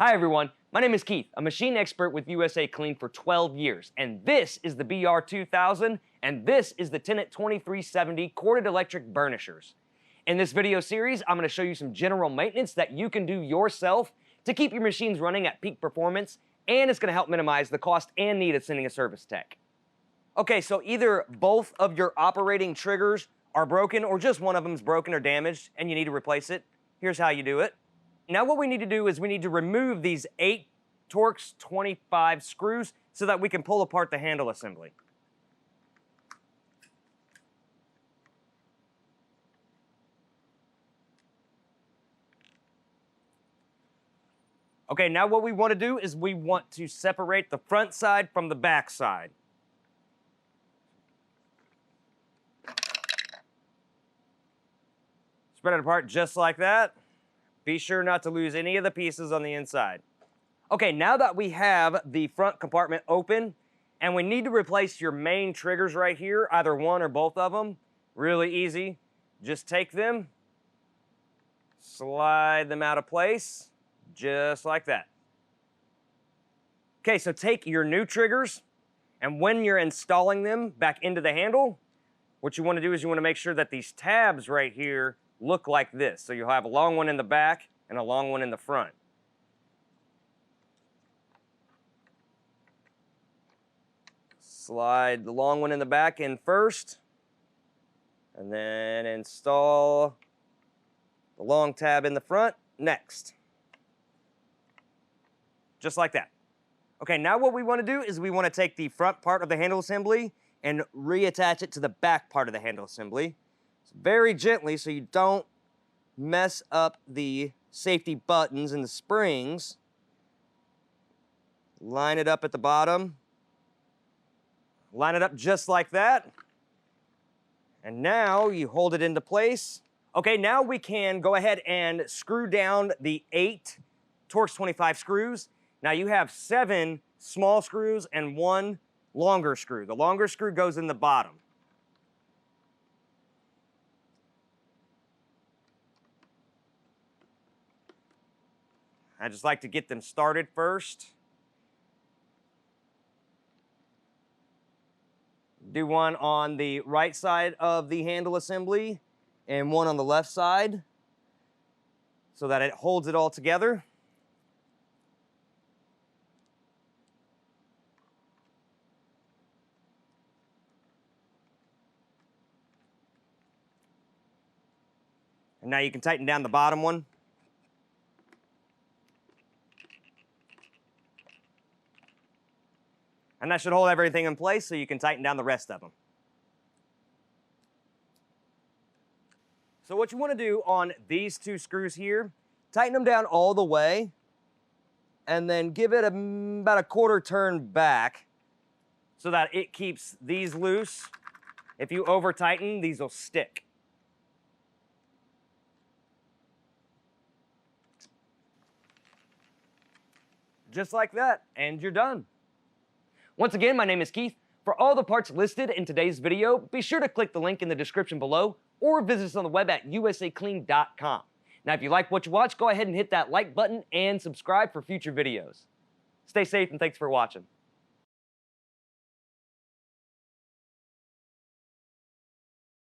Hi everyone, my name is Keith, a machine expert with USACLEAN for 12 years, and this is the BR-2000, and this is the Tennant 2370 corded electric burnishers. In this video series, I'm going to show you some general maintenance that you can do yourself to keep your machines running at peak performance, and it's going to help minimize the cost and need of sending a service tech. Okay, so either both of your operating triggers are broken or just one of them is broken or damaged and you need to replace it. Here's how you do it. Now what we need to do is we need to remove these 8 Torx 25 screws so that we can pull apart the handle assembly. Okay, now what we want to do is we want to separate the front side from the back side. Spread it apart just like that. Be sure not to lose any of the pieces on the inside. Okay, now that we have the front compartment open, and we need to replace your main triggers right here, either one or both of them, really easy. Just take them, slide them out of place, just like that. Okay, so take your new triggers, and when you're installing them back into the handle, what you want to do is you want to make sure that these tabs right here look like this. So you'll have a long one in the back and a long one in the front. Slide the long one in the back in first, and then install the long tab in the front next. Just like that. Okay, now what we want to do is we want to take the front part of the handle assembly and reattach it to the back part of the handle assembly. Very gently so you don't mess up the safety buttons and the springs. Line it up at the bottom. Line it up just like that. And now you hold it into place. Okay, now we can go ahead and screw down the 8 Torx 25 screws. Now you have 7 small screws and 1 longer screw. The longer screw goes in the bottom. I just like to get them started first. Do one on the right side of the handle assembly and one on the left side so that it holds it all together. And now you can tighten down the bottom one. And that should hold everything in place so you can tighten down the rest of them. So what you want to do on these 2 screws here, tighten them down all the way, and then give it about a quarter turn back so that it keeps these loose. If you over tighten, these will stick. Just like that, and you're done. Once again, my name is Keith. For all the parts listed in today's video, be sure to click the link in the description below or visit us on the web at USACLEAN.com. Now, if you like what you watch, go ahead and hit that like button and subscribe for future videos. Stay safe and thanks for watching.